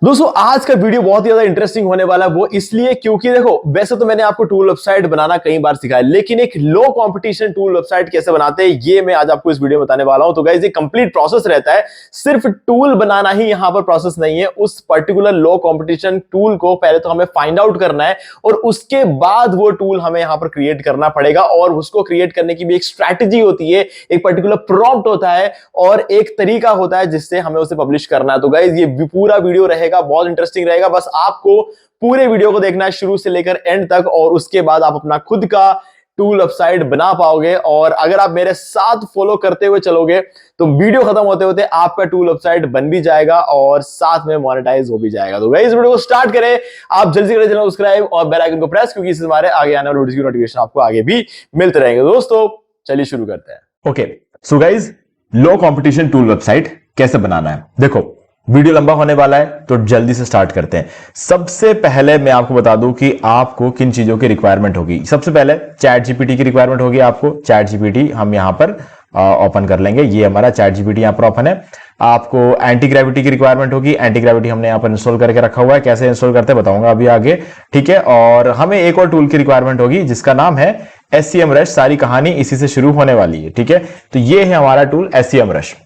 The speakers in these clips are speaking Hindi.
दोस्तों आज का वीडियो बहुत ही ज्यादा इंटरेस्टिंग होने वाला है। वो इसलिए क्योंकि देखो, वैसे तो मैंने आपको टूल वेबसाइट बनाना कई बार सिखाया, लेकिन एक लो कंपटीशन टूल वेबसाइट कैसे बनाते हैं ये मैं आज आपको इस वीडियो में बताने वाला हूं। तो गाइस, ये कंप्लीट प्रोसेस रहता है। सिर्फ टूल बनाना ही यहां पर प्रोसेस नहीं है। उस पर्टिकुलर लो कंपटीशन टूल को पहले तो हमें फाइंड आउट करना है और उसके बाद वो टूल हमें यहां पर क्रिएट करना पड़ेगा। और उसको क्रिएट करने की भी एक स्ट्रैटेजी होती है, एक पर्टिकुलर प्रॉम्प्ट होता है और एक तरीका होता है जिससे हमें उसे पब्लिश करना है। तो गाइस, ये पूरा वीडियो रहेगा, बहुत इंटरेस्टिंग रहेगा। बस आपको पूरे वीडियो को देखना है शुरू से लेकर एंड तक, और उसके बाद आप अपना खुद का टूल वेबसाइट बना पाओगे। और अगर आप मेरे साथ फॉलो करते हुए चलोगे तो वीडियो खत्म होते होते आपका टूल वेबसाइट बन भी जाएगा और साथ में मोनेटाइज हो भी जाएगा। तो गाइस, इस वीडियो को स्टार्ट करें। आप जल्दी से करें चैनल सब्सक्राइब और बेल आइकन को प्रेस, क्योंकि इससे हमारे आगे आने वाले वीडियो की नोटिफिकेशन आपको आगे भी मिलते रहेंगे। दोस्तों चलिए शुरू करते हैं। ओके, सो गाइज, लो कंपटीशन टूल वेबसाइट कैसे बनाना है। देखो, वीडियो लंबा होने वाला है तो जल्दी से स्टार्ट करते हैं। सबसे पहले मैं आपको बता दूं कि आपको किन चीजों की रिक्वायरमेंट होगी। सबसे पहले चैट जीपीटी की रिक्वायरमेंट होगी आपको। चैट जीपीटी हम यहां पर ओपन कर लेंगे। ये हमारा चैट जीपीटी यहां पर ओपन है। आपको एंटी ग्रेविटी की रिक्वायरमेंट होगी। एंटी ग्रेविटी हमने यहां पर इंस्टॉल करके रखा हुआ है। कैसे इंस्टॉल करते हैं बताऊंगा अभी आगे, ठीक है। और हमें एक और टूल की रिक्वायरमेंट होगी जिसका नाम है SEM रश। सारी कहानी इसी से शुरू होने वाली है, ठीक है। तो ये है हमारा tool SEM rush.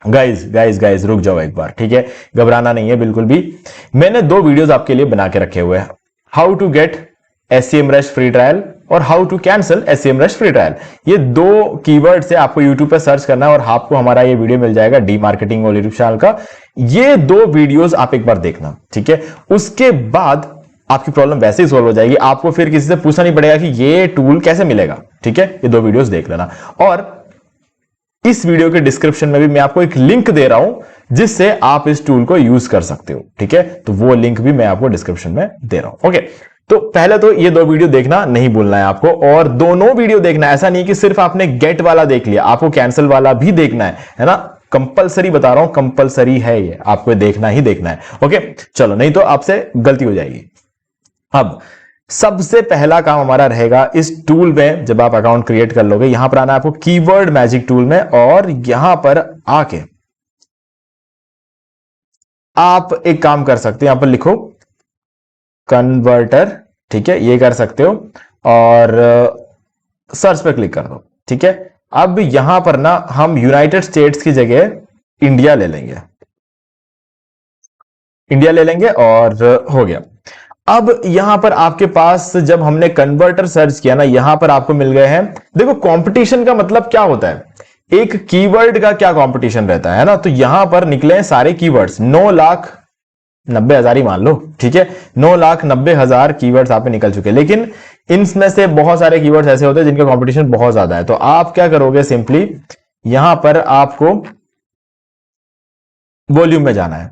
Guys guys guys रुक जाओ एक बार, ठीक है, घबराना नहीं है बिल्कुल भी। मैंने दो वीडियोस आपके लिए बना के रखे हुए हैं, how to get SEM rush free trial और how to cancel SEM rush free trial. ये दो कीवर्ड से आपको यूट्यूब पे सर्च करना है और आपको हमारा ये वीडियो मिल जाएगा डी मार्केटिंग और यूट्यूब चैनल का। ये दो वीडियोस आप एक बार देखना, ठीक है। उसके बाद आपकी प्रॉब्लम वैसे ही सॉल्व हो जाएगी। आपको फिर किसी से पूछना नहीं पड़ेगा कि ये टूल कैसे मिलेगा, ठीक है। ये दो वीडियोस देख लेना। और इस वीडियो के डिस्क्रिप्शन में भी मैं आपको एक लिंक दे रहा हूं जिससे आप इस टूल को यूज कर सकते हो, ठीक है। तो वो लिंक भी मैं आपको डिस्क्रिप्शन में दे रहा हूं। ओके, तो पहले तो ये दो वीडियो देखना नहीं भूलना है आपको, और दोनों वीडियो देखना है। ऐसा नहीं कि सिर्फ आपने गेट वाला देख लिया, आपको कैंसिल वाला भी देखना है ना। कंपलसरी बता रहा हूं, कंपलसरी है ये, आपको देखना ही देखना है। ओके, चलो, नहीं तो आपसे गलती हो जाएगी। अब सबसे पहला काम हमारा रहेगा इस टूल में। जब आप अकाउंट क्रिएट कर लोगे, यहां पर आना है आपको कीवर्ड मैजिक टूल में, और यहां पर आके आप एक काम कर सकते हो। यहां पर लिखो कन्वर्टर, ठीक है, ये कर सकते हो और सर्च पे क्लिक कर दो, ठीक है। अब यहां पर ना हम यूनाइटेड स्टेट्स की जगह इंडिया ले लेंगे। इंडिया ले लेंगे और हो गया। अब यहां पर आपके पास जब हमने कन्वर्टर सर्च किया ना, यहां पर आपको मिल गए हैं। देखो, कंपटीशन का मतलब क्या होता है, एक कीवर्ड का क्या कंपटीशन रहता है ना। तो यहां पर निकले सारे कीवर्ड्स, 9,90,000 ही मान लो, ठीक है। 9,90,000 कीवर्ड्स आप पे निकल चुके हैं। लेकिन इनमें से बहुत सारे कीवर्ड्स ऐसे होते हैं जिनका कंपटीशन बहुत ज्यादा है। तो आप क्या करोगे, सिंपली यहां पर आपको वॉल्यूम में जाना है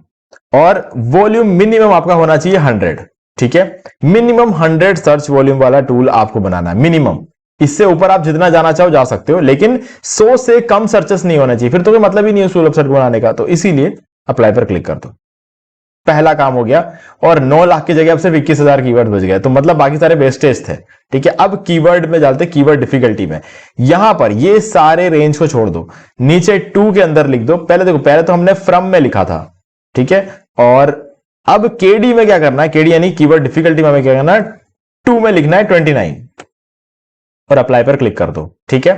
और वॉल्यूम मिनिमम आपका होना चाहिए 100, ठीक है। मिनिमम 100 सर्च वॉल्यूम वाला टूल आपको बनाना है, मिनिमम। इससे ऊपर आप जितना जाना चाहो जा सकते हो, लेकिन 100 से कम सर्चेस नहीं होना चाहिए, फिर तो कोई मतलब ही नहीं है उस वेबसाइट बनाने का। तो इसीलिए अप्लाई पर क्लिक कर दो। पहला काम हो गया, और 9 लाख की जगह अब सिर्फ 21,000 कीवर्ड बच गए, तो मतलब बाकी सारे वेस्टेज थे, ठीक है। अब कीवर्ड में डालते, कीवर्ड डिफिकल्टी में यहां पर ये सारे रेंज को छोड़ दो, नीचे 2 के अंदर लिख दो। पहले देखो, पहले तो हमने फ्रॉम में लिखा था, ठीक है। और अब केडी में क्या करना है, केडी यानी कीवर्ड डिफिकल्टी में हमें क्या करना है, 2 में लिखना है 29 और अप्लाई पर क्लिक कर दो, ठीक है।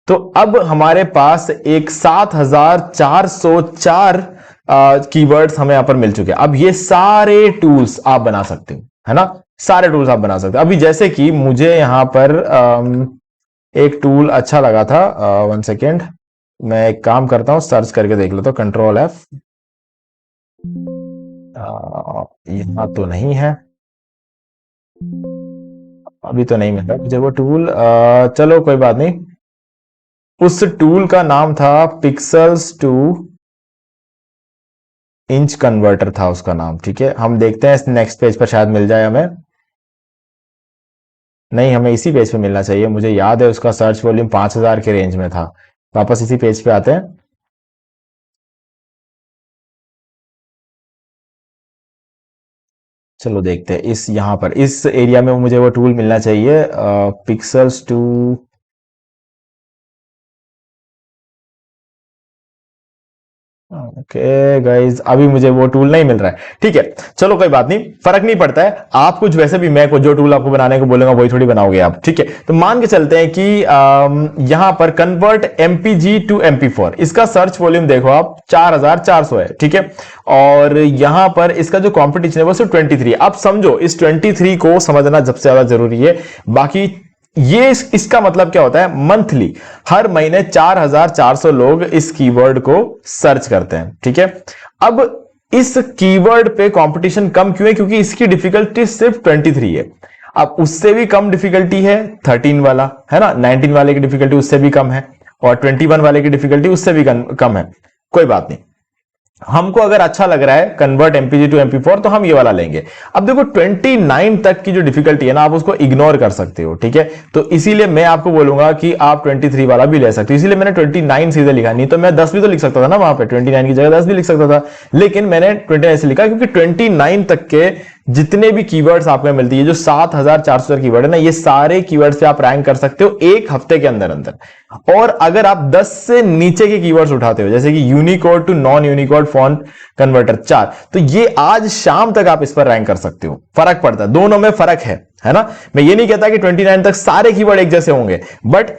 तो अब हमारे पास एक 7,404 कीवर्ड्स हमें यहां पर मिल चुके हैं। अब ये सारे टूल्स आप बना सकते हो, है ना। सारे टूल्स आप बना सकते हो। अभी जैसे कि मुझे यहां पर एक टूल अच्छा लगा था, 1 सेकेंड, मैं एक काम करता हूं, सर्च करके देख लेता हूं, Ctrl+F। यहां तो नहीं है, अभी तो नहीं मिल रहा मुझे वो टूल। चलो कोई बात नहीं। उस टूल का नाम था पिक्सल्स टू इंच कन्वर्टर था उसका नाम, ठीक है। हम देखते हैं नेक्स्ट पेज पर शायद मिल जाए हमें। नहीं, हमें इसी पेज पे मिलना चाहिए। मुझे याद है उसका सर्च वॉल्यूम 5,000 के रेंज में था। वापस इसी पेज पे आते हैं। चलो देखते हैं इस, यहां पर इस एरिया में मुझे वो टूल मिलना चाहिए, पिक्सल्स टू। ओके गाइज, अभी मुझे वो टूल नहीं मिल रहा है। ठीक है, चलो कोई बात नहीं, फर्क नहीं पड़ता है। आप कुछ वैसे भी, मैं जो टूल आपको बनाने को बोलूंगा वही थोड़ी बनाओगे आप। ठीक है, तो मान के चलते हैं कि यहां पर कन्वर्ट एमपीजी टू MP4, इसका सर्च वॉल्यूम देखो आप 4400 है। ठीक है, और यहां पर इसका जो कॉम्पिटिशन है वो सिर्फ 23। अब समझो इस 23 को समझना सबसे ज्यादा जरूरी है। बाकी ये इसका मतलब क्या होता है, मंथली हर महीने 4400 लोग इस कीवर्ड को सर्च करते हैं। ठीक है, अब इस कीवर्ड पे कंपटीशन कम क्यों है, क्योंकि इसकी डिफिकल्टी सिर्फ 23 है। अब उससे भी कम डिफिकल्टी है 13 वाला, है ना, 19 वाले की डिफिकल्टी उससे भी कम है, और 21 वाले की डिफिकल्टी उससे भी कम है। कोई बात नहीं, हमको अगर अच्छा लग रहा है कन्वर्ट एमपीजी टू MP4 तो हम ये वाला लेंगे। अब देखो 29 तक की जो डिफिकल्टी है ना, आप उसको इग्नोर कर सकते हो। ठीक है, तो इसीलिए मैं आपको बोलूंगा कि आप 23 वाला भी ले सकते हो। इसीलिए मैंने 29 सीधे लिखा, नहीं तो मैं 10 भी तो लिख सकता था ना, वहां पे 29 की जगह 10 भी लिख सकता था, लेकिन मैंने 29 से लिखा क्योंकि 29 तक के जितने भी कीवर्ड्स आपको मिलती है, जो 7400 कीवर्ड है ना, ये सारे कीवर्ड्स पे आप रैंक कर सकते हो एक हफ्ते के अंदर अंदर। और अगर आप 10 से नीचे के कीवर्ड्स उठाते हो, जैसे कि Unicode to non Unicode font converter 4, तो ये आज शाम तक आप इस पर रैंक कर सकते हो। फर्क पड़ता है, दोनों में फर्क है ना। मैं ये नहीं कहता कि 29 तक सारे कीवर्ड एक जैसे होंगे, बट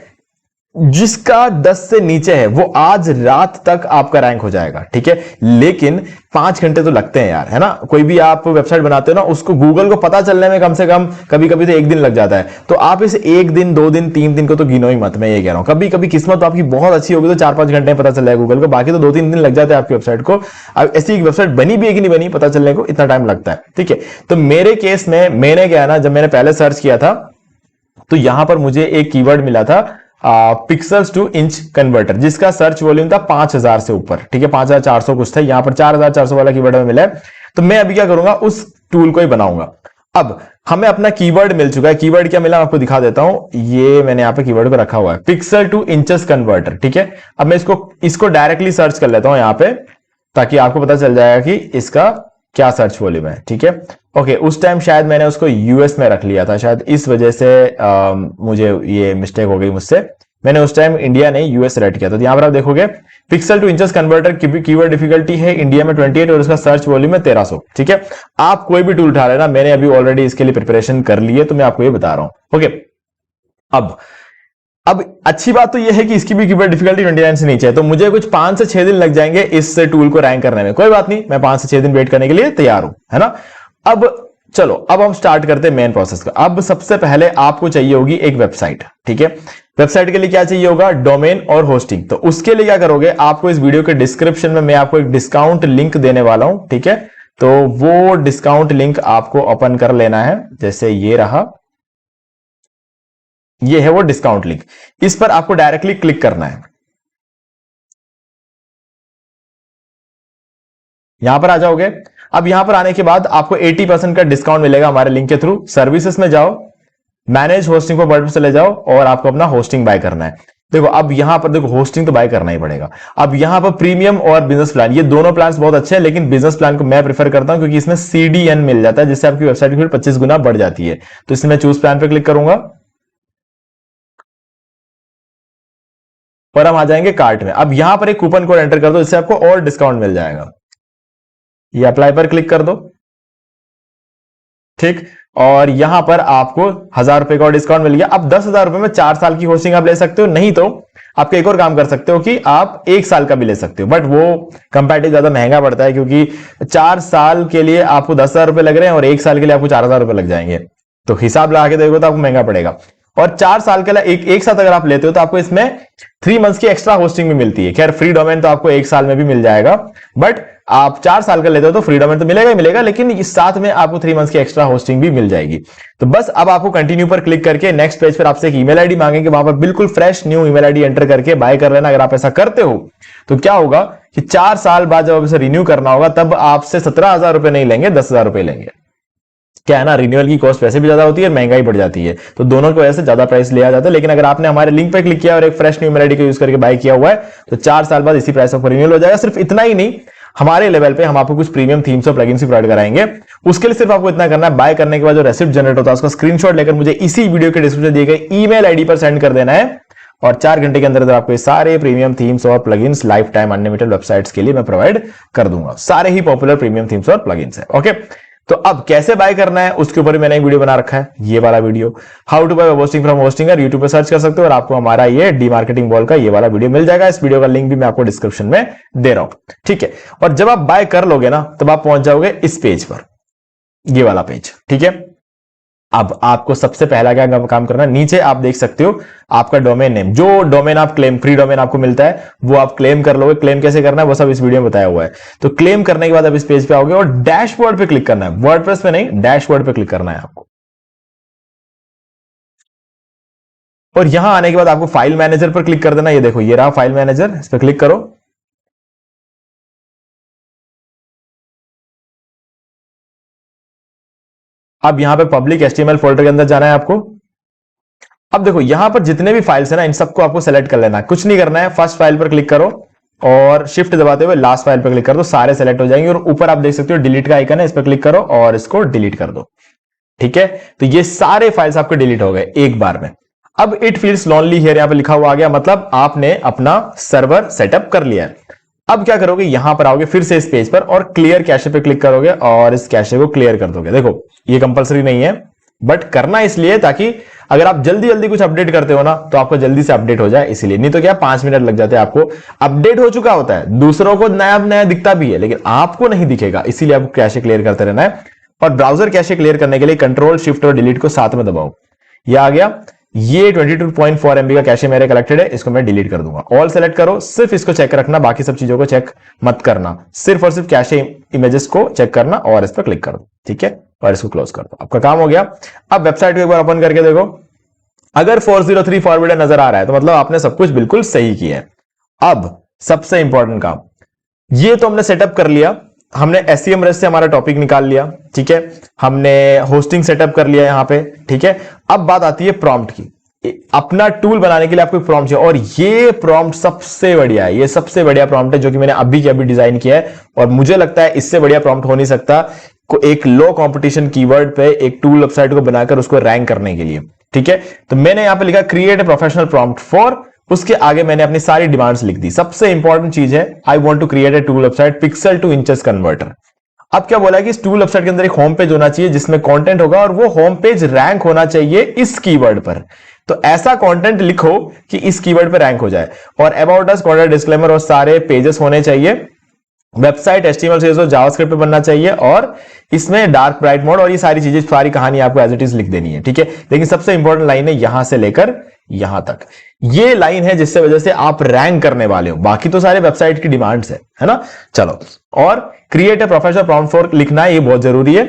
जिसका 10 से नीचे है वो आज रात तक आपका रैंक हो जाएगा। ठीक है, लेकिन 5 घंटे तो लगते हैं यार, है ना। कोई भी आप वेबसाइट बनाते हो ना, उसको गूगल को पता चलने में कम से कम कभी कभी तो 1 दिन लग जाता है। तो आप इस 1 दिन 2 दिन 3 दिन को तो गिनो ही मत, मैं ये कह रहा हूं। कभी कभी किस्मत आपकी बहुत अच्छी होगी तो 4-5 घंटे में पता चल जाएगा गूगल को, बाकी तो 2-3 दिन लग जाते हैं आपकी वेबसाइट को। अब ऐसी एक वेबसाइट बनी भी है कि नहीं बनी, पता चलने को इतना टाइम लगता है। ठीक है, तो मेरे केस में मैंने क्या है ना, जब मैंने पहले सर्च किया था तो यहां पर मुझे एक कीवर्ड मिला था पिक्सल्स टू इंच कन्वर्टर, जिसका सर्च वॉल्यूम था 5000 से ऊपर। ठीक है, 5400 कुछ था, यहां पर 4400 वाला कीवर्ड में मिला है। तो मैं अभी क्या करूंगा, उस टूल को ही बनाऊंगा। अब हमें अपना कीवर्ड मिल चुका है। कीवर्ड क्या मिला, मैं आपको दिखा देता हूं। ये मैंने यहां पे कीवर्ड को रखा हुआ है, पिक्सल टू इंचेस कन्वर्टर। ठीक है, अब मैं इसको डायरेक्टली सर्च कर लेता हूं यहां पे, ताकि आपको पता चल जाएगा कि इसका क्या सर्च वॉल्यूम है। ठीक है, ओके, उस टाइम शायद मैंने उसको यूएस में रख लिया था, शायद इस वजह से मुझे ये मिस्टेक हो गई मुझसे। मैंने उस टाइम इंडिया नहीं यूएस सेलेक्ट किया था। तो यहां पर आप देखोगे पिक्सल टू इंचेस कन्वर्टर की कीवर्ड डिफिकल्टी है इंडिया में 28 और उसका सर्च वॉल्यूम है 1300। ठीक है, आप कोई भी टूल उठा लेना, मैंने अभी ऑलरेडी इसके लिए प्रिपरेशन कर ली है, तो मैं आपको ये बता रहा हूं। ओके, अब अच्छी बात तो यह है कि इसकी भी कीवर्ड डिफिकल्टी 29 से नीचे है, तो मुझे कुछ 5 से 6 दिन लग जाएंगे इस टूल को रैंक करने में। कोई बात नहीं, मैं 5 से 6 दिन वेट करने के लिए तैयार हूं, है ना। अब चलो, अब हम स्टार्ट करते हैं मेन प्रोसेस का। अब सबसे पहले आपको चाहिए होगी एक वेबसाइट। ठीक है, वेबसाइट के लिए क्या चाहिए होगा, डोमेन और होस्टिंग। तो उसके लिए क्या करोगे, आपको इस वीडियो के डिस्क्रिप्शन में मैं आपको एक डिस्काउंट लिंक देने वाला हूं। ठीक है, तो वो डिस्काउंट लिंक आपको ओपन कर लेना है, जैसे ये रहा, ये है वो डिस्काउंट लिंक। इस पर आपको डायरेक्टली क्लिक करना है। यहां पर आ जाओगे। अब यहां पर आने के बाद आपको 80% का डिस्काउंट मिलेगा हमारे लिंक के थ्रू। सर्विसेज में जाओ, मैनेज होस्टिंग पर बटन चले जाओ और आपको अपना होस्टिंग बाय करना है। देखो, अब यहां पर देखो होस्टिंग तो बाय करना ही पड़ेगा। अब यहां पर प्रीमियम और बिजनेस प्लान, ये दोनों प्लान बहुत अच्छे हैं, लेकिन बिजनेस प्लान को मैं प्रेफर करता हूं क्योंकि इसमें CDN मिल जाता है, जिससे आपकी वेबसाइट की 25 गुना बढ़ जाती है। तो इसमें मैं चूज प्लान पर क्लिक करूंगा और हम आ जाएंगे कार्ट में। अब यहां पर एक कूपन कोड एंटर कर दो, जिससे आपको और डिस्काउंट मिल जाएगा। ये अप्लाई पर क्लिक कर दो। ठीक, और यहां पर आपको 1000 रुपए का डिस्काउंट मिल गया। अब 10,000 रुपए में 4 साल की होस्टिंग आप ले सकते हो, नहीं तो आप एक और काम कर सकते हो कि आप 1 साल का भी ले सकते हो, बट वो कंपैरेटिव ज्यादा महंगा पड़ता है, क्योंकि 4 साल के लिए आपको 10,000 रुपए लग रहे हैं और 1 साल के लिए आपको 4,000 रुपए लग जाएंगे। तो हिसाब लगा के देखो तो आपको महंगा पड़ेगा। और 4 साल के लिए एक साथ अगर आप लेते हो तो आपको इसमें 3 मंथ्स की एक्स्ट्रा होस्टिंग भी मिलती है। खैर, फ्री डोमेन तो आपको 1 साल में भी मिल जाएगा, बट आप 4 साल का लेते हो तो फ्री डोमेन तो मिलेगा ही मिलेगा, लेकिन इस साथ में आपको 3 मंथ्स की एक्स्ट्रा होस्टिंग भी मिल जाएगी। तो बस अब आपको कंटिन्यू पर क्लिक करके नेक्स्ट पेज पर आपसे एक ईमेल आईडी मांगेंगे, वहां पर बिल्कुल fresh new email ID enter करके बाय कर लेना। अगर आप ऐसा करते हो तो क्या होगा कि 4 साल बाद जब इसे रिन्यू करना होगा तब आपसे 17,000 रुपए नहीं लेंगे, 10,000 रुपए लेंगे। क्या है ना, रिन्यूअल की कॉस्ट वैसे भी ज्यादा होती है और महंगाई बढ़ जाती है, तो दोनों की वजह से ज्यादा प्राइस लिया जाता है। लेकिन अगर आपने हमारे लिंक पे क्लिक किया और एक फ्रेश न्यू ईमेल आईडी को यूज करके बाय किया हुआ है तो 4 साल बाद इसी प्राइस पर रिन्यूअल हो जाएगा। सिर्फ इतना ही नहीं, हमारे लेवल पे हम आपको कुछ प्रीमियम थीम्स और प्लगइन्स भी प्रोवाइड कराएंगे। उसके लिए सिर्फ आपको इतना करना है, बाय करने के बाद जो रेसिप्ट जनरेट होता है उसका स्क्रीनशॉट लेकर मुझे इसी वीडियो के डिस्क्रिप्शन दिए गए ईमेल आईडी पर सेंड कर देना है। और 4 घंटे के अंदर अंदर आपको ये सारे प्रीमियम थीम्स और plugins life time unlimited websites के लिए मैं प्रोवाइड कर दूंगा। सारे ही पॉपुलर प्रीमियम थीम्स और प्लगइन्स है। ओके, तो अब कैसे बाय करना है उसके ऊपर मैंने एक वीडियो बना रखा है, ये वाला video, how to buy web hosting from Hostinger. YouTube पे सर्च कर सकते हो और आपको हमारा ये डीमार्केटिंग बॉल का ये वाला वीडियो मिल जाएगा। इस वीडियो का लिंक भी मैं आपको डिस्क्रिप्शन में दे रहा हूं, ठीक है। और जब आप बाय कर लोगे ना तब आप पहुंच जाओगे इस पेज पर, ये वाला पेज, ठीक है। अब आपको सबसे पहला क्या काम करना है, नीचे आप देख सकते हो आपका डोमेन नेम, जो डोमेन आप क्लेम, फ्री डोमेन आपको मिलता है वो आप क्लेम कर लोगे। क्लेम कैसे करना है वो सब इस वीडियो में बताया हुआ है। तो क्लेम करने के बाद आप इस पेज पे आओगे और डैशबोर्ड पे क्लिक करना है, वर्डप्रेस पे नहीं, डैशबोर्ड पे क्लिक करना है आपको। और यहां आने के बाद आपको फाइल मैनेजर पर क्लिक कर देना। ये देखो ये रहा फाइल मैनेजर, इस पर क्लिक करो। अब यहां पे पब्लिक HTML फोल्डर के अंदर जाना है आपको। अब देखो यहां पर जितने भी फाइल्स है ना इन सबको आपको सेलेक्ट कर लेना है, कुछ नहीं करना है। फर्स्ट फाइल पर क्लिक करो और शिफ्ट दबाते हुए लास्ट फाइल पर क्लिक कर दो, सारे सेलेक्ट हो जाएंगे। और ऊपर आप देख सकते हो डिलीट का आइकन है, इस पर क्लिक करो और इसको डिलीट कर दो, ठीक है। तो ये सारे फाइल्स आपके डिलीट हो गए एक बार में। अब इट फील्स लोनली हियर यहां पे लिखा हुआ आ गया, मतलब आपने अपना सर्वर सेटअप कर लिया है। अब क्या करोगे, यहां पर आओगे फिर से इस पेज पर और क्लियर कैशे पे क्लिक करोगे और इस कैशे को क्लियर कर दोगे। देखो ये कंपलसरी नहीं है बट करना इसलिए ताकि अगर आप जल्दी जल्दी कुछ अपडेट करते हो ना तो आपको जल्दी से अपडेट हो जाए, इसीलिए। नहीं तो क्या 5 मिनट लग जाते हैं आपको, अपडेट हो चुका होता है, दूसरों को नया नया दिखता भी है लेकिन आपको नहीं दिखेगा, इसीलिए आपको कैशे क्लियर करते रहना है। और ब्राउजर कैशे क्लियर करने के लिए कंट्रोल शिफ्ट और डिलीट को साथ में दबाओ। ये आ गया, ये 22.4 MB का कैशे मेरे कलेक्टेड है, इसको मैं डिलीट कर दूंगा। ऑल सेलेक्ट करो, सिर्फ इसको चेक रखना, बाकी सब चीजों को चेक मत करना, सिर्फ और सिर्फ कैशे इमेजेस को चेक करना और इस पर क्लिक कर दो, ठीक है। और इसको क्लोज कर दो, आपका काम हो गया। अब वेबसाइट को एक बार ओपन करके देखो, अगर 403 फॉरवर्ड नजर आ रहा है तो मतलब आपने सब कुछ बिल्कुल सही किया है। अब सबसे इंपॉर्टेंट काम, ये तो हमने सेटअप कर लिया, हमने SCM रेस्ट से हमारा टॉपिक निकाल लिया, ठीक है, हमने होस्टिंग सेटअप कर लिया यहां पे, ठीक है। अब बात आती है प्रॉम्प्ट की। अपना टूल बनाने के लिए आपको प्रॉम्प्ट चाहिए और ये प्रॉम्प्ट सबसे बढ़िया है, ये सबसे बढ़िया प्रॉम्प्ट है जो कि मैंने अभी के अभी डिजाइन किया है और मुझे लगता है इससे बढ़िया प्रॉम्प्ट हो नहीं सकता को एक लो कंपटीशन कीवर्ड पे एक टूल वेबसाइट को बनाकर उसको रैंक करने के लिए, ठीक है। तो मैंने यहां पे लिखा create a professional prompt for, उसके आगे मैंने अपनी सारी डिमांड्स लिख दी। सबसे इंपॉर्टेंट चीज है I want to create a tool website pixel to inches converter. अब क्या बोला है कि इस टूल वेबसाइट के अंदर एक होम पेज होना चाहिए जिसमें कंटेंट होगा और वो होम पेज रैंक होना चाहिए इस कीवर्ड पर। तो ऐसा कंटेंट लिखो कि इस कीवर्ड पर रैंक हो जाए। और अबाउट अस, कंटेंट डिस्क्लेमर और सारे पेजेस होने चाहिए। वेबसाइट HTML CSS और जावास्क्रिप्ट पे बनना चाहिए और इसमें डार्क ब्राइट मोड और ये सारी चीजें, सारी कहानी आपको एज इट इज लिख देनी है, ठीक है। लेकिन सबसे इंपॉर्टेंट लाइन है यहां से लेकर यहां तक, ये लाइन है जिससे वजह से आप रैंक करने वाले हो, बाकी तो सारे वेबसाइट की डिमांड्स है ना। चलो, और create a professional prompt for लिखना है, ये बहुत जरूरी है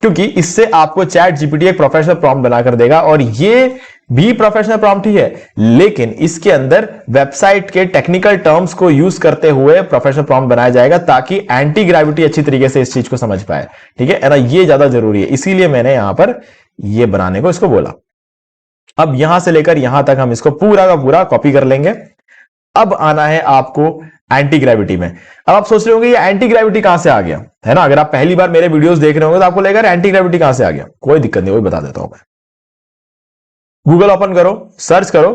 क्योंकि इससे आपको चैट GPT एक प्रोफेशनल प्रॉम्प्ट बनाकर देगा और ये भी प्रोफेशनल प्रॉम्प्ट ही है लेकिन इसके अंदर वेबसाइट के टेक्निकल टर्म्स को यूज करते हुए प्रोफेशनल प्रॉम्प्ट बनाया जाएगा ताकि एंटी ग्रेविटी अच्छी तरीके से इस चीज को समझ पाए, ठीक है ना। ये ज्यादा जरूरी है, इसीलिए मैंने यहां पर ये बनाने को इसको बोला। अब यहां से लेकर यहां तक हम इसको पूरा का पूरा कॉपी कर लेंगे। अब आना है आपको एंटी ग्रेविटी में। अब आप सोच रहे होंगे ये एंटी ग्रेविटी कहां से आ गया, है ना। अगर आप पहली बार मेरे वीडियोस देख रहे होंगे तो आपको लगेगा एंटी ग्रेविटी कहां से आ गया, कोई दिक्कत नहीं, वही बता देता हूं मैं। गूगल ओपन करो, सर्च करो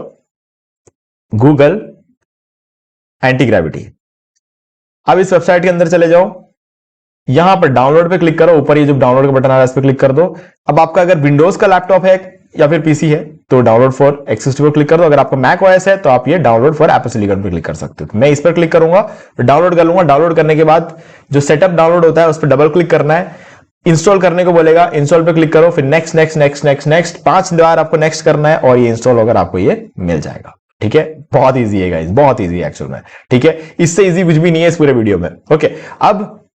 गूगल एंटी ग्रेविटी। अब इस वेबसाइट के अंदर चले जाओ, यहां पर डाउनलोड पे क्लिक करो, ऊपर ये जो डाउनलोड का बटन आ रहा है इस पर क्लिक कर दो। अब आपका अगर विंडोज का लैपटॉप है या फिर पीसी है तो डाउनलोड फॉर एक्सेस पर क्लिक कर दो। अगर आपका मैक OS है तो आप ये डाउनलोड फॉर एप्पल सिलिकॉन पर क्लिक कर सकते हो। तो मैं इस पर क्लिक करूंगा, डाउनलोड कर लूंगा। डाउनलोड करने के बाद जो सेटअप डाउनलोड होता है उस पर डबल क्लिक करना है, इंस्टॉल करने को बोलेगा, इंस्टॉल पे क्लिक करो, फिर next next next next next 5 बार आपको नेक्स्ट करना है और ये इंस्टॉल होकर आपको ये मिल जाएगा, ठीक है। बहुत इजी है गाइस, बहुत इजी है एक्चुअल में, ठीक है। इससे इजी कुछ भी नहीं है इस पूरे वीडियो में। ओके, अब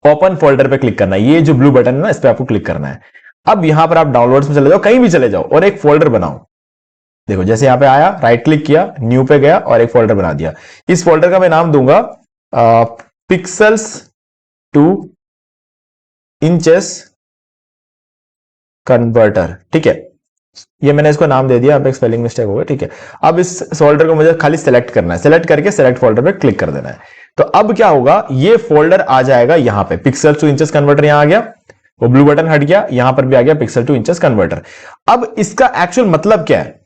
ओपन फोल्डर पे क्लिक करना है, ये जो ब्लू बटन है ना इस पे आपको क्लिक करना है। अब यहां पर आप डाउनलोड्स में चले जाओ, कहीं भी चले जाओ और एक फोल्डर बनाओ। देखो जैसे यहां पे आया, राइट क्लिक किया, न्यू पे गया और एक फोल्डर बना दिया। इस फोल्डर का मैं नाम दूंगा पिक्सल्स टू इंचेस कन्वर्टर, ठीक है। ये मैंने इसको नाम दे दिया, अब एक स्पेलिंग मिस्टेक हो गया, ठीक है। अब इस फोल्डर को मुझे खाली सेलेक्ट करना है, सेलेक्ट करके सेलेक्ट फोल्डर पे क्लिक कर देना है। तो अब क्या होगा, ये फोल्डर आ जाएगा यहां पे, पिक्सल टू इंचेस कन्वर्टर यहां आ गया, वो ब्लू बटन हट गया, यहां पर भी आ गया पिक्सल टू इंचेस कन्वर्टर। अब इसका एक्चुअल मतलब क्या है,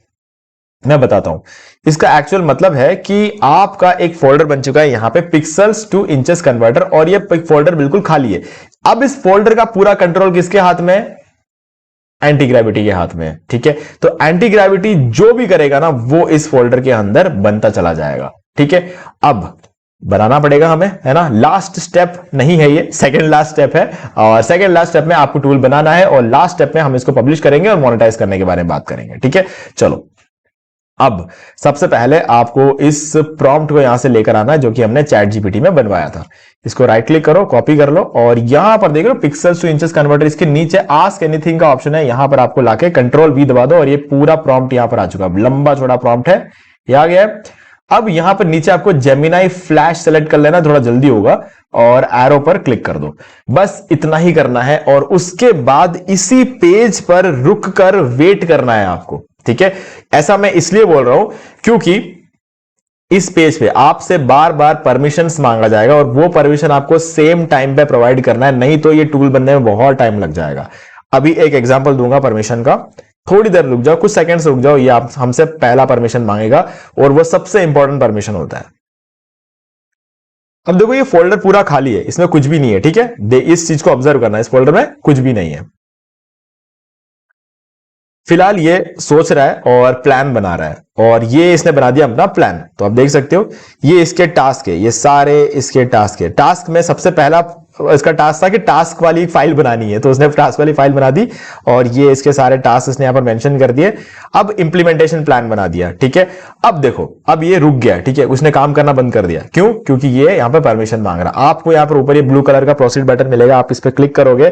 मैं बताता हूं। इसका एक्चुअल मतलब है कि आपका एक फोल्डर बन चुका है यहां पे पिक्सल्स टू इंचेस कन्वर्टर, और ये फोल्डर बिल्कुल खाली है। अब इस फोल्डर का पूरा कंट्रोल किसके हाथ में है? एंटी ग्रेविटी के हाथ में है। ठीक है, तो एंटी ग्रेविटी जो भी करेगा ना वो इस फोल्डर के अंदर बनता चला जाएगा। ठीक है, अब बनाना पड़ेगा हमें, है ना। लास्ट स्टेप नहीं है ये, सेकंड लास्ट स्टेप है, और सेकंड लास्ट स्टेप में आपको टूल बनाना है, और लास्ट स्टेप में हम इसको पब्लिश करेंगे और मोनेटाइज करने के बारे में बात करेंगे। ठीक है, चलो अब सबसे पहले आपको इस प्रॉम्प्ट को यहां से लेकर आना है जो कि हमने चैट जीपीटी में बनवाया था। इसको राइट क्लिक करो, कॉपी कर लो, और यहां पर देख लो पिक्सल्स टू इंचेस कन्वर्टर, इसके नीचे आस्क एनीथिंग का ऑप्शन है, यहां पर आपको लाके कंट्रोल वी दबा दो और ये पूरा प्रॉम्प्ट यहां पर आ चुका है। लंबा चौड़ा प्रॉम्प्ट है, ये आ गया है। अब यहां पर नीचे आपको जेमिनाई फ्लैश सेलेक्ट कर लेना, थोड़ा जल्दी होगा, और एरो पर क्लिक कर दो। बस इतना ही करना है, और उसके बाद इसी पेज पर रुक कर वेट करना है आपको। ठीक है, ऐसा मैं इसलिए बोल रहा हूं क्योंकि इस पेज पे आपसे बार बार परमिशंस मांगा जाएगा, और वो परमिशन आपको सेम टाइम पे प्रोवाइड करना है, नहीं तो ये टूल बनने में बहुत टाइम लग जाएगा। अभी एक एग्जांपल दूंगा परमिशन का, थोड़ी देर रुक जाओ, कुछ सेकंड्स रुक जाओ, ये आप हमसे पहला परमिशन मांगेगा, और वो सबसे इंपॉर्टेंट परमिशन होता है। अब देखो ये फोल्डर पूरा खाली है, इसमें कुछ भी नहीं है। ठीक है, इस चीज को ऑब्जर्व करना है, इस फोल्डर में कुछ भी नहीं है। फिलहाल ये सोच रहा है और प्लान बना रहा है, और ये इसने बना दिया अपना प्लान। तो आप देख सकते हो ये इसके टास्क है, ये सारे इसके टास्क है। टास्क में सबसे पहला इसका टास्क था कि टास्क वाली फाइल बनानी है, तो उसने टास्क वाली फाइल बना दी, और ये इसके सारे टास्क इसने यहां पर मेंशन कर दिए। अब इंप्लीमेंटेशन प्लान बना दिया। ठीक है, अब देखो अब ये रुक गया। ठीक है, उसने काम करना बंद कर दिया। क्यों? क्योंकि ये यहां पर परमिशन मांग रहा है। आपको यहां पर ऊपर ये ब्लू कलर का प्रोसीड बटन मिलेगा, आप इस पर क्लिक करोगे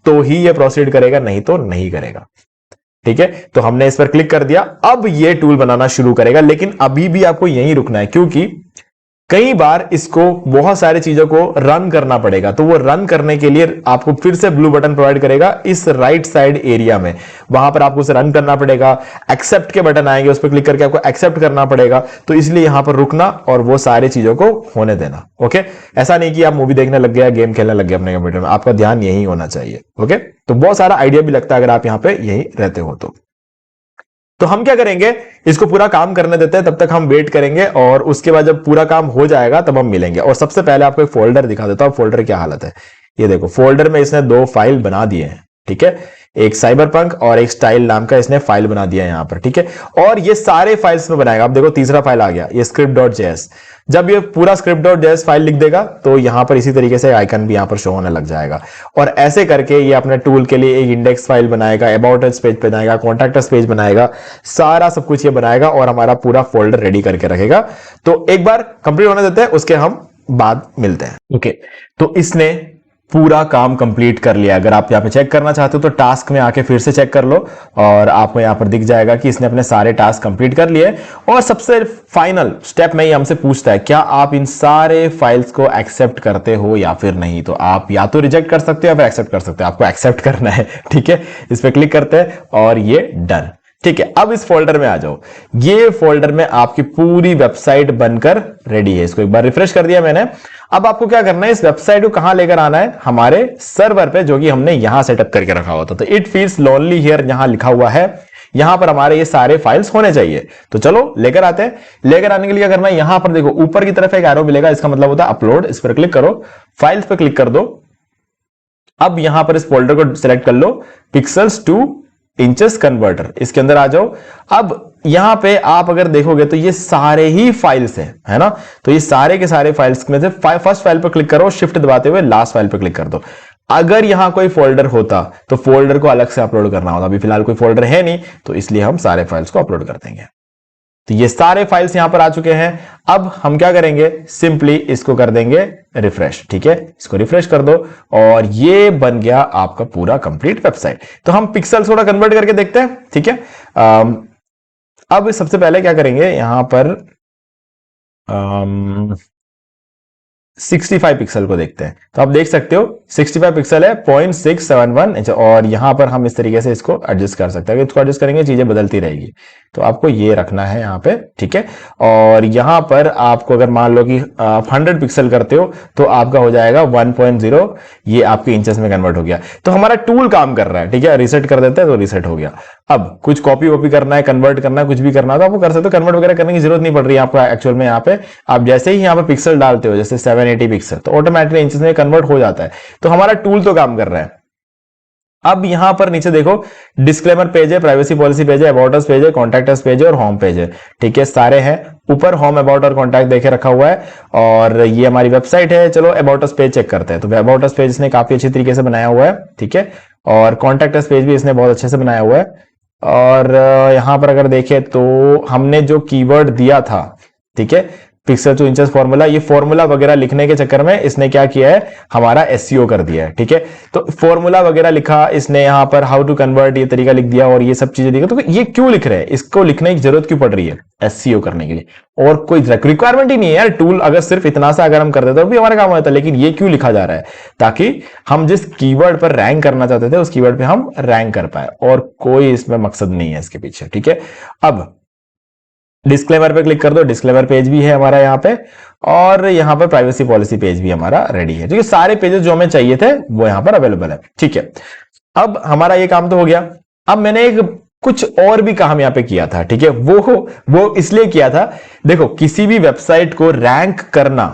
तो ही ये प्रोसीड करेगा, नहीं तो नहीं करेगा। ठीक है, तो हमने इस पर क्लिक कर दिया, अब ये टूल बनाना शुरू करेगा, लेकिन अभी भी आपको यहीं रुकना है, क्योंकि कई बार इसको बहुत सारी चीजों को रन करना पड़ेगा। तो वो रन करने के लिए आपको फिर से ब्लू बटन प्रोवाइड करेगा इस राइट साइड एरिया में, वहां पर आपको उसे रन करना पड़ेगा। एक्सेप्ट के बटन आएंगे, उस पर क्लिक करके आपको एक्सेप्ट करना पड़ेगा। तो इसलिए यहां पर रुकना और वो सारी चीजों को होने देना। ओके, ऐसा नहीं कि आप मूवी देखने लग गया, गेम खेलने लग गया अपने कंप्यूटर में, आपका ध्यान यही होना चाहिए। ओके, तो बहुत सारा आइडिया भी लगता है अगर आप यहां पे यही रहते हो तो हम क्या करेंगे, इसको पूरा काम करने देते हैं, तब तक हम वेट करेंगे, और उसके बाद जब पूरा काम हो जाएगा तब हम मिलेंगे। और सबसे पहले आपको एक फोल्डर दिखा देता हूं, फोल्डर क्या हालत है। ये देखो, फोल्डर में इसने 2 फाइल बना दिए हैं। ठीक है, एक साइबरपंक और एक स्टाइल नाम का इसने फाइल बना दिया है यहां पर। ठीक है, और ये सारे फाइल्स में बनाएगा। अब देखो तीसरा फाइल आ गया, ये script.js। जब ये पूरा script.js फाइल लिख देगा तो यहां पर इसी तरीके से आइकन भी यहां पर शो होने लग जाएगा, और ऐसे करके ये अपने टूल के लिए एक इंडेक्स फाइल बनाएगा, अबाउट अस पेज बनाएगा, कॉन्टैक्ट अस पेज बनाएगा, सारा सब कुछ ये बनाएगा, और हमारा पूरा फोल्डर रेडी करके रखेगा। तो एक बार कंप्लीट होने देते हैं, उसके हम बाद मिलते हैं। ओके, तो इसने पूरा काम कंप्लीट कर लिया। अगर आप यहां पे चेक करना चाहते हो तो टास्क में आके फिर से चेक कर लो, और आपको यहां पर दिख जाएगा कि इसने अपने सारे टास्क कंप्लीट कर लिए। और सबसे फाइनल स्टेप में ये हमसे पूछता है क्या आप इन सारे फाइल्स को एक्सेप्ट करते हो या फिर नहीं। तो आप या तो रिजेक्ट कर सकते हो या फिर एक्सेप्ट कर सकते हो, आपको एक्सेप्ट करना है। ठीक है, इस पर क्लिक करते हैं और ये डन। ठीक है, अब इस फोल्डर में आ जाओ। ये फोल्डर में आपकी पूरी वेबसाइट बनकर रेडी है। इसको एक बार रिफ्रेश कर दिया मैंने। अब आपको क्या करना है, इस वेबसाइट को कहां लेकर आना है, हमारे सर्वर पे, जो कि हमने यहां सेटअप करके रखा हुआ था। तो इट फील्स लोनली हियर यहां लिखा हुआ है, यहां पर हमारे ये सारे फाइल्स होने चाहिए। तो चलो लेकर आते हैं। लेकर आने के लिए क्या करना है, यहां पर देखो ऊपर की तरफ एक एरो मिलेगा, इसका मतलब होता है अपलोड। इस पर क्लिक करो, फाइल्स पर क्लिक कर दो। अब यहां पर इस फोल्डर को सिलेक्ट कर लो, पिक्सल्स टू इंचेस कन्वर्टर, इसके अंदर आ जाओ। अब यहां पे आप अगर देखोगे तो ये सारे ही फाइल्स हैं, है ना। तो ये सारे के सारे फाइल्स में से फर्स्ट फाइल पर क्लिक करो, शिफ्ट दबाते हुए लास्ट फाइल पर क्लिक कर दो। अगर यहां कोई फोल्डर होता तो फोल्डर को अलग से अपलोड करना होता। अभी फिलहाल कोई फोल्डर है नहीं, तो इसलिए हम सारे फाइल्स को अपलोड कर देंगे। तो ये सारे फाइल्स यहां पर आ चुके हैं। अब हम क्या करेंगे, सिंपली इसको कर देंगे रिफ्रेश। ठीक है, इसको रिफ्रेश कर दो, और ये बन गया आपका पूरा कंप्लीट वेबसाइट। तो हम पिक्सल्स थोड़ा कन्वर्ट करके देखते हैं। ठीक है, अब सबसे पहले क्या करेंगे, यहां पर 65 पिक्सल को देखते हैं। तो आप देख सकते हो 65 पिक्सल है, 0.671 इंच। और यहां पर हम इस तरीके से इसको एडजस्ट कर सकते हैं। इसको एडजस्ट करेंगे चीजें बदलती रहेगी, तो आपको ये रखना है यहाँ पे, ठीक है। और यहां पर आपको अगर मान लो कि आप 100 पिक्सल करते हो तो आपका हो जाएगा 1.0, ये आपके इंचेस में कन्वर्ट हो गया। तो हमारा टूल काम कर रहा है, ठीक है। रिसेट कर देते हैं तो रिसेट हो गया। अब कुछ कॉपी वॉपी करना है, कन्वर्ट करना है, कुछ भी करना है तो आपको कर सकते हो। कन्वर्ट वगैरह करने की जरूरत नहीं पड़ रही है आपको एक्चुअल में। यहाँ पे आप जैसे ही यहाँ पे पिक्सल डालते हो, जैसे 780 पिक्सल, तो ऑटोमेटिकली इंचेस में कन्वर्ट हो जाता है। तो हमारा टूल तो काम कर रहा है। अब यहां पर नीचे देखो, डिस्क्लेमर पेज है, प्राइवेसी पॉलिसी पेज है, अबाउट अस पेज है, कॉन्टैक्ट अस पेज है और होम पेज है, ठीक है। सारे हैं ऊपर, होम, अबाउट और कॉन्टैक्ट देखे रखा हुआ है। और ये हमारी वेबसाइट है। चलो अबाउट अस पेज चेक करते हैं। तो अबाउट अस पेज इसने काफी अच्छी तरीके से बनाया हुआ है, ठीक है। और कॉन्टैक्ट अस पेज भी इसने बहुत अच्छे से बनाया हुआ है। और यहां पर अगर देखें तो हमने जो कीवर्ड दिया था, ठीक है, पिक्सल टू इंचेस फॉर्मूला, ये फॉर्मूला वगैरह लिखने के चक्कर में इसने क्या किया है, हमारा एसईओ कर दिया है, ठीक है। तो फॉर्मूला वगैरह लिखा इसने, यहां पर हाउ टू कन्वर्ट ये तरीका लिख दिया और ये सब चीजें लिखा। तो ये क्यों लिख रहे हैं, इसको लिखने की जरूरत क्यों पड़ रही है, एसईओ करने के लिए। और कोई रिक्वायरमेंट ही नहीं है यार। टूल अगर सिर्फ इतना सा अगर हम कर देते तो भी हमारा काम होता है। लेकिन ये क्यों लिखा जा रहा है, ताकि हम जिस कीवर्ड पर रैंक करना चाहते थे उस कीवर्ड पे हम रैंक कर पाए, और कोई इसमें मकसद नहीं है इसके पीछे, ठीक है। अब डिस्क्लेमर पे क्लिक कर दो, डिस्क्लेमर पेज भी है हमारा यहाँ पे। और यहाँ पर प्राइवेसी पॉलिसी पेज भी हमारा रेडी है, ठीक है। सारे पेजेस जो हमें चाहिए थे वो यहाँ पर अवेलेबल है, ठीक है। अब हमारा ये काम तो हो गया। अब मैंने एक कुछ और भी काम यहाँ पे किया था, ठीक है। वो इसलिए किया था, देखो किसी भी वेबसाइट को रैंक करना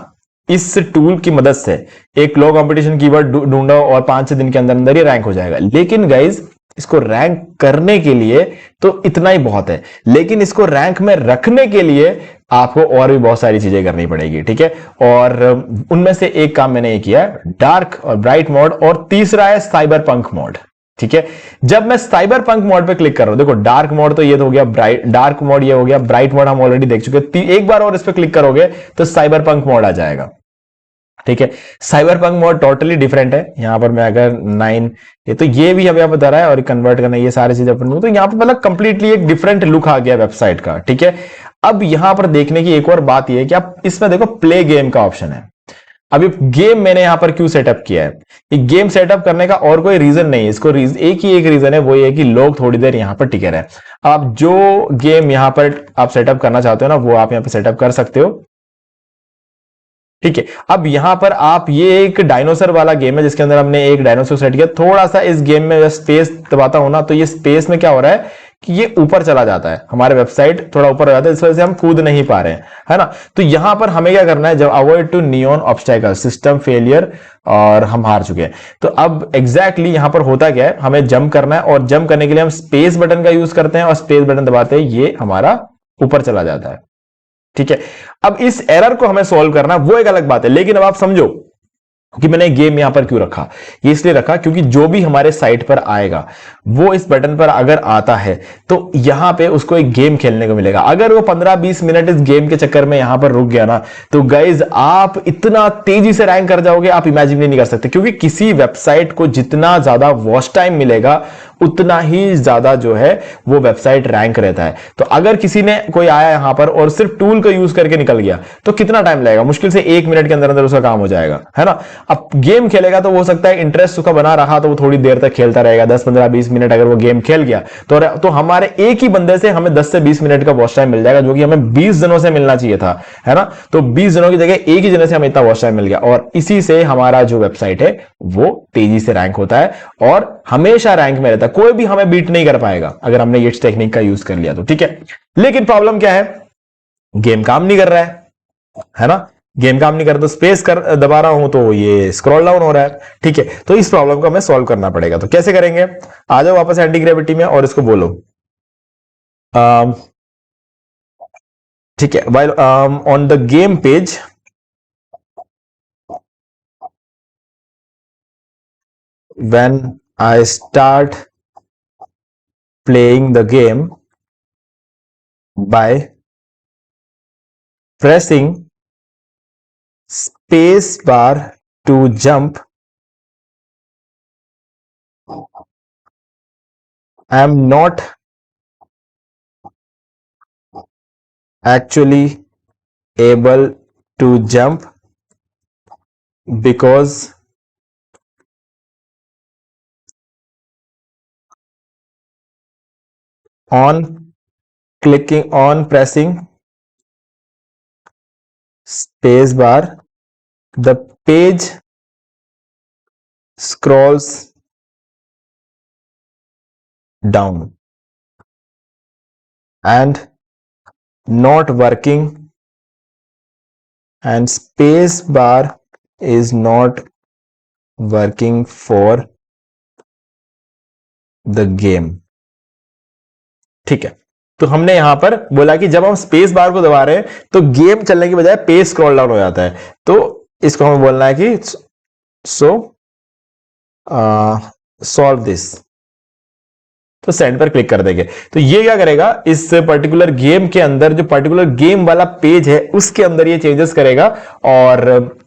इस टूल की मदद से, एक लो कंपटीशन कीवर्ड ढूंढो और 5-6 दिन के अंदर अंदर ही रैंक हो जाएगा। लेकिन गाइज इसको रैंक करने के लिए तो इतना ही बहुत है, लेकिन इसको रैंक में रखने के लिए आपको और भी बहुत सारी चीजें करनी पड़ेगी, ठीक है। और उनमें से एक काम मैंने ये किया है, डार्क और ब्राइट मोड, और तीसरा है साइबर पंक मोड, ठीक है। जब मैं साइबर पंक मोड पे क्लिक कर रहा हूं, देखो डार्क मोड तो ये तो हो गया, डार्क मोड ये हो गया, ब्राइट मोड हम ऑलरेडी देख चुके। एक बार और इस पे क्लिक करोगे तो साइबर पंक मोड आ जाएगा, ठीक है। Cyber punk mode totally different है। यहां पर मैं अगर 9, ये तो ये भी हमें बता रहा है, और कन्वर्ट करना, ये सारी चीजें अपन, तो यहां पर मतलब कंप्लीटली एक डिफरेंट लुक आ गया वेबसाइट का, ठीक है। अब यहां पर देखने की एक और बात यह है कि आप इसमें देखो प्ले गेम का ऑप्शन है। अब ये गेम मैंने यहां पर क्यों सेटअप किया है, ये गेम सेटअप करने का और कोई रीजन नहीं है। इसको एक ही एक रीजन है, वो ये है कि लोग थोड़ी देर यहां पर टिके रहे। आप जो गेम यहां पर आप सेटअप करना चाहते हो ना, वो आप यहां पर सेटअप कर सकते हो, ठीक है। अब यहां पर आप, ये एक डायनासोर वाला गेम है जिसके अंदर हमने एक डायनासोर सेट किया। थोड़ा सा इस गेम में स्पेस दबाता हूं ना, तो ये स्पेस में क्या हो रहा है कि ये ऊपर चला जाता है, हमारे वेबसाइट थोड़ा ऊपर हो जाता है, इस वजह से हम कूद नहीं पा रहे हैं, है ना। तो यहां पर हमें क्या करना है, जब avoid to neon obstacle, system failure, और हम हार चुके हैं। तो अब एग्जैक्टली यहां पर होता क्या है, हमें जंप करना है, और जंप करने के लिए हम स्पेस बटन का यूज करते हैं, और स्पेस बटन दबाते ही ये हमारा ऊपर चला जाता है, ठीक है। अब इस एरर को हमें सॉल्व करना, वो एक अलग बात है। लेकिन अब आप समझो कि मैंने गेम यहां पर क्यों रखा। ये इसलिए रखा क्योंकि जो भी हमारे साइट पर आएगा वो इस बटन पर अगर आता है तो यहां पे उसको एक गेम खेलने को मिलेगा। अगर वो 15-20 मिनट इस गेम के चक्कर में यहां पर रुक गया ना, तो गाइज आप इतना तेजी से रैंक कर जाओगे, आप इमेजिन नहीं कर सकते। क्योंकि किसी वेबसाइट को जितना ज्यादा वॉच टाइम मिलेगा उतना ही ज्यादा जो है वो वेबसाइट रैंक रहता है। तो अगर किसी ने कोई आया यहां पर और सिर्फ टूल का यूज करके निकल गया तो कितना टाइम लगेगा, मुश्किल से 1 मिनट के अंदर अंदर उसका काम हो जाएगा, है ना। अब गेम खेलेगा तो हो सकता है इंटरेस्ट उसका बना रहा तो वो थोड़ी देर तक खेलता रहेगा, 10-15-20 मिनट अगर वो गेम खेल गया तो हमारे एक ही बंदे से हमें 10 से 20 मिनट का वॉच टाइम मिल जाएगा, जो कि हमें 20 जनों से मिलना चाहिए था, है ना। तो 20 जनों की जगह एक ही जने से हमें इतना वॉच टाइम मिल गया, और इसी से हमारा जो वेबसाइट है वो तेजी से रैंक होता है और हमेशा रैंक में रहता है। कोई भी हमें बीट नहीं कर पाएगा अगर हमने ये टेक्निक का यूज कर लिया तो, ठीक है। लेकिन प्रॉब्लम क्या है, गेम काम नहीं कर रहा है ना। गेम काम नहीं कर रहा तो स्पेस कर दबा रहा हूं तो ये स्क्रॉल डाउन हो रहा है, ठीक है। तो इस प्रॉब्लम को हमें सॉल्व करना पड़ेगा। तो कैसे करेंगे, आ जाओ वापस एंटी ग्रेविटी में और इसको बोलो, ठीक है। While on the game page, when I start playing the game by pressing space bar to jump, I am not actually able to jump because on clicking on pressing space bar, the page scrolls down and not working, and space bar is not working for the game। ठीक है, तो हमने यहां पर बोला कि जब हम स्पेस बार को दबा रहे हैं तो गेम चलने की बजाय पेज स्क्रॉल डाउन हो जाता है, तो इसको हमें बोलना है कि सॉल्व दिस, तो सेंड पर क्लिक कर देंगे। तो ये क्या करेगा, इस पर्टिकुलर गेम के अंदर जो पर्टिकुलर गेम वाला पेज है उसके अंदर ये चेंजेस करेगा और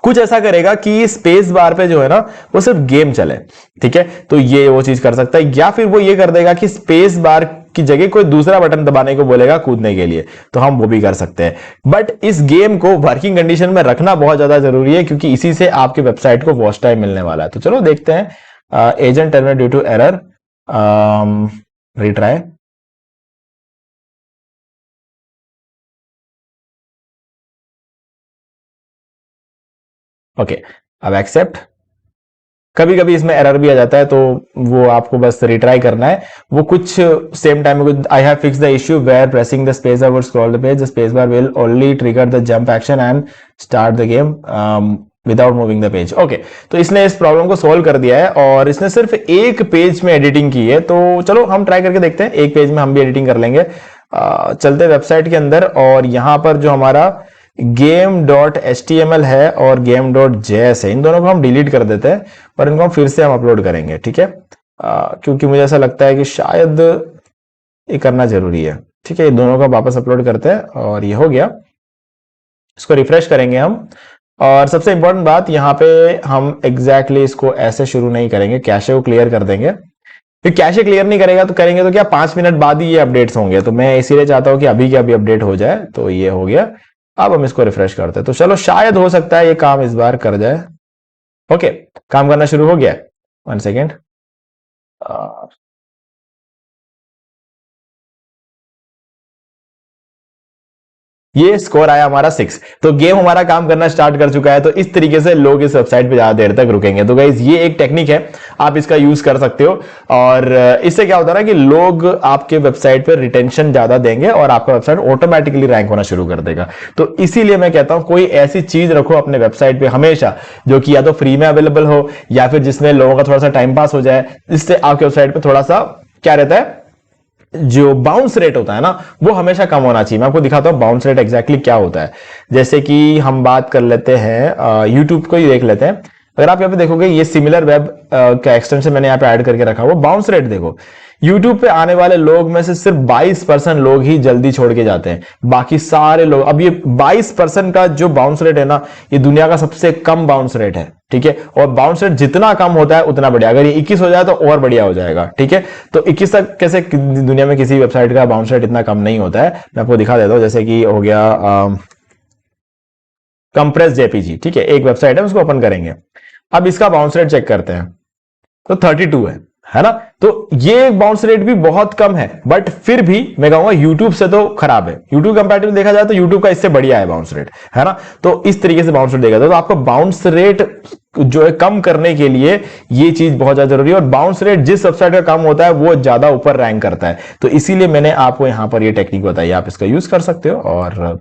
कुछ ऐसा करेगा कि स्पेस बार पे जो है ना वो सिर्फ गेम चले। ठीक है, तो ये वो चीज कर सकता है, या फिर वो ये कर देगा कि स्पेस बार की जगह कोई दूसरा बटन दबाने को बोलेगा कूदने के लिए, तो हम वो भी कर सकते हैं। बट इस गेम को वर्किंग कंडीशन में रखना बहुत ज्यादा जरूरी है, क्योंकि इसी से आपके वेबसाइट को वॉच टाइम मिलने वाला है। तो चलो देखते हैं, agent terminate due to error, retry. Okay, अब एक्सेप्ट। कभी कभी इसमें एरर भी आ जाता है, तो वो आपको बस रिट्राई करना है। वो कुछ सेम टाइम में I have fix the issue where pressing the space bar would scroll the page, the space bar will only trigger the jump action and start the game without moving the page. Okay, तो इसने इस प्रॉब्लम को सॉल्व कर दिया है और इसने सिर्फ एक पेज में एडिटिंग की है। तो चलो हम ट्राई करके देखते हैं, एक पेज में हम भी एडिटिंग कर लेंगे। चलते वेबसाइट के अंदर और यहां पर जो हमारा game.html है और game.js है, इन दोनों को हम डिलीट कर देते हैं और इनको हम फिर से हम अपलोड करेंगे। ठीक है, क्योंकि मुझे ऐसा लगता है कि शायद ये करना जरूरी है। ठीक है, ये दोनों को वापस अपलोड करते हैं और ये हो गया। इसको रिफ्रेश करेंगे हम, और सबसे इंपॉर्टेंट बात यहाँ पे हम एग्जैक्टली इसको ऐसे शुरू नहीं करेंगे, कैशे को क्लियर कर देंगे। फिर कैशे क्लियर नहीं करेगा तो करेंगे तो क्या 5 मिनट बाद ही ये अपडेट्स होंगे, तो मैं इसीलिए चाहता हूं कि अभी के अभी अपडेट हो जाए। तो ये हो गया, अब हम इसको रिफ्रेश करते हैं। तो चलो शायद हो सकता है ये काम इस बार कर जाए। ओके, काम करना शुरू हो गया। 1 सेकेंड, ये स्कोर आया हमारा 6, तो गेम हमारा काम करना स्टार्ट कर चुका है। तो इस तरीके से लोग इस वेबसाइट पे ज्यादा देर तक रुकेंगे। तो गाइस ये एक टेक्निक है, आप इसका यूज कर सकते हो और इससे क्या होता है ना कि लोग आपके वेबसाइट पे रिटेंशन ज्यादा देंगे और आपका वेबसाइट ऑटोमेटिकली रैंक होना शुरू कर देगा। तो इसीलिए मैं कहता हूं कोई ऐसी चीज रखो अपने वेबसाइट पे हमेशा जो कि या तो फ्री में अवेलेबल हो या फिर जिसमें लोगों का थोड़ा सा टाइम पास हो जाए। इससे आपके वेबसाइट पे थोड़ा सा क्या रहता है, जो बाउंस रेट होता है ना वो हमेशा कम होना चाहिए। मैं आपको दिखाता हूं बाउंस रेट एग्जैक्टली क्या होता है। जैसे कि हम बात कर लेते हैं, यूट्यूब को ही देख लेते हैं। अगर आप यहाँ पे देखोगे ये सिमिलर वेब का एक्सटेंशन मैंने यहाँ पे ऐड करके रखा हुआ। बाउंस रेट देखो, यूट्यूब पे आने वाले लोग में से सिर्फ 22% लोग ही जल्दी छोड़ के जाते हैं, बाकी सारे लोग। अब ये 22% का जो बाउंस रेट है ना, ये दुनिया का सबसे कम बाउंस रेट है। ठीक है, और बाउंस रेट जितना कम होता है उतना बढ़िया। अगर ये 21 हो जाए तो और बढ़िया हो जाएगा। ठीक है, तो 21 तक कैसे दुनिया में किसी वेबसाइट का बाउंस रेट इतना कम नहीं होता है। मैं आपको दिखा देता हूं, जैसे कि हो गया कंप्रेस जेपीजी। ठीक है, एक वेबसाइट है, उसको ओपन करेंगे। अब इसका बाउंस रेट चेक करते हैं, तो 32 है ना। तो ये बाउंस रेट भी बहुत कम है, बट फिर भी मैं कहूंगा यूट्यूब से तो खराब है। यूट्यूब कंपैरेटिव देखा जाए तो यूट्यूब का इससे बढ़िया है बाउंस रेट, है ना। तो इस तरीके से बाउंस रेट देखा जाए तो आपको बाउंस रेट जो है कम करने के लिए ये चीज बहुत ज्यादा जरूरी है। और बाउंस रेट जिस वेबसाइट का कम होता है वो ज्यादा ऊपर रैंक करता है। तो इसीलिए मैंने आपको यहां पर ये टेक्निक बताई, आप इसका यूज कर सकते हो और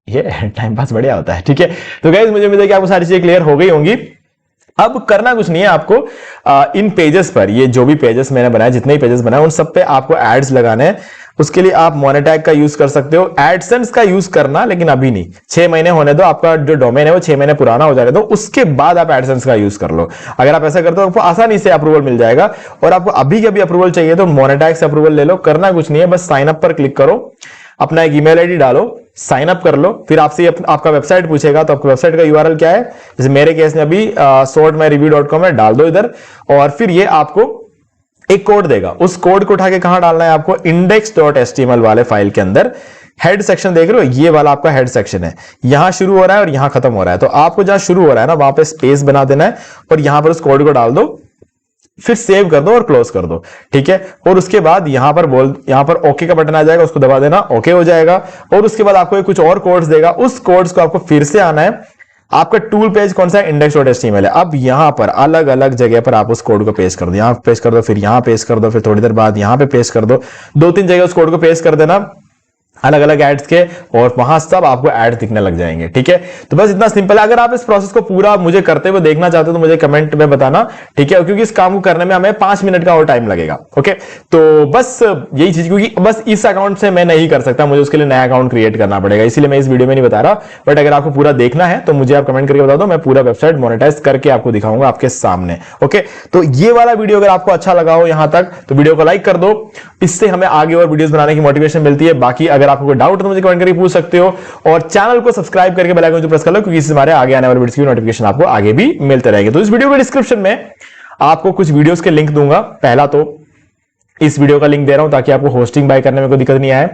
ये टाइम पास बढ़िया होता है। ठीक है, तो गाइस मुझे उम्मीद है कि आपको सारी चीजें क्लियर हो गई होंगी। अब करना कुछ नहीं है आपको, इन पेजेस पर, ये जो भी पेजेस मैंने बनाए, जितने भी पेजेस बनाए उन सब पे आपको एड्स लगाने हैं। उसके लिए आप मोनेटैग का यूज कर सकते हो, एडसेंस का यूज करना, लेकिन अभी नहीं। 6 महीने होने दो, आपका जो डोमेन है वो 6 महीने पुराना हो जाने दो, उसके बाद आप एडसेंस का यूज कर लो। अगर आप ऐसा करते हो आपको आसानी से अप्रूवल मिल जाएगा। और आपको अभी के अभी अप्रूवल चाहिए तो मोनेटैग से अप्रूवल ले लो। करना कुछ नहीं है, बस साइन अप पर क्लिक करो, अपना एक ईमेल आईडी डालो, साइन अप कर लो। फिर आपसे आपका वेबसाइट पूछेगा, तो आपका वेबसाइट का यूआरएल क्या है, जैसे मेरे केस में अभी sortmyreview.com है, डाल दो इधर। और फिर ये आपको एक कोड देगा, उस कोड को उठा के कहां डालना है आपको, index.html वाले फाइल के अंदर हेड सेक्शन देख रहे हो, ये वाला आपका हेड सेक्शन है। यहां शुरू हो रहा है और यहां खत्म हो रहा है। तो आपको जहां शुरू हो रहा है ना वहां पे स्पेस बना देना है और यहां पर उस कोड को डाल दो फिर सेव कर दो और क्लोज कर दो, ठीक है। और उसके बाद यहां पर ओके का बटन आ जाएगा, उसको दबा देना, ओके हो जाएगा। और उसके बाद आपको कुछ और कोड्स देगा, उस कोड्स को आपको फिर से आना है। आपका टूल पेज कौन सा है, index.html है। अब यहां पर अलग अलग जगह पर आप उस कोड को पेस्ट कर दो, यहां पेस्ट कर दो, फिर यहां पेस्ट कर दो, फिर थोड़ी देर बाद यहां पे पेस्ट कर दो, 2-3 जगह उस कोड को पेस्ट कर देना अलग अलग एड्स के, और वहां सब आपको एड दिखने लग जाएंगे, ठीक है। तो बस इतना सिंपल है। अगर आप इस प्रोसेस को पूरा मुझे करते हुए देखना चाहते हो तो मुझे कमेंट में बताना, ठीक है, क्योंकि इस काम को करने में हमें 5 मिनट का और टाइम लगेगा। ओके, तो बस यही चीज, क्योंकि बस इस अकाउंट से मैं नहीं कर सकता, मुझे उसके लिए नया अकाउंट क्रिएट करना पड़ेगा, इसीलिए मैं इस वीडियो में नहीं बता रहा। बट अगर आपको पूरा देखना है तो मुझे आप कमेंट करके बता दो, मैं पूरा वेबसाइट मोनेटाइज करके आपको दिखाऊंगा आपके सामने। ओके, तो ये वाला वीडियो अगर आपको अच्छा लगा हो यहां तक तो वीडियो को लाइक कर दो, इससे हमें आगे और वीडियोस बनाने की मोटिवेशन मिलती है। बाकी अगर आपको कोई डाउट है तो मुझे कमेंट करके पूछ सकते हो, और चैनल को सब्सक्राइब करके बेल आइकन को प्रेस कर लो, क्योंकि इससे हमारे आगे आने वाले वीडियोस की नोटिफिकेशन आपको आगे भी मिलते रहेंगे। तो इस वीडियो के डिस्क्रिप्शन में आपको कुछ वीडियोस के लिंक दूंगा। पहला तो इस वीडियो का लिंक दे रहा हूं ताकि आपको होस्टिंग बाय करने में कोई दिक्कत नहीं आए।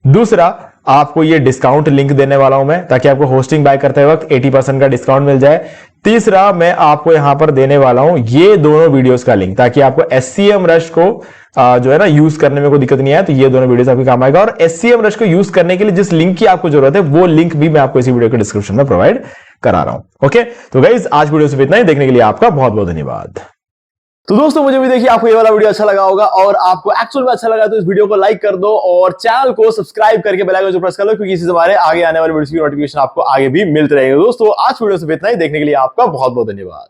दूसरा, आपको ये डिस्काउंट लिंक देने वाला हूं मैं, ताकि आपको होस्टिंग बाय करते वक्त 80% का डिस्काउंट मिल जाए। तीसरा, मैं आपको यहां पर देने वाला हूं ये दोनों वीडियोस का लिंक, ताकि आपको SCM रश को जो है ना यूज करने में कोई दिक्कत नहीं आए। तो ये दोनों वीडियोस आपके काम आएगा, और SCM रश को यूज करने के लिए जिस लिंक की आपको जरूरत है वो लिंक भी मैं आपको इसी वीडियो के डिस्क्रिप्शन में प्रोवाइड करा रहा हूं। ओके, तो गाइस आज वीडियो से इतना ही, देखने के लिए आपका बहुत बहुत धन्यवाद। तो दोस्तों मुझे भी देखिए आपको ये वाला वीडियो अच्छा लगा होगा, और आपको एक्चुअल में अच्छा लगा तो इस वीडियो को लाइक कर दो और चैनल को सब्सक्राइब करके बेल आइकन को प्रेस कर लो, क्योंकि इससे हमारे आगे आने वाले वीडियोस की नोटिफिकेशन आपको आगे भी मिलते रहेंगे। दोस्तों आज वीडियो से इतना ही, देखने के लिए आपका बहुत बहुत धन्यवाद।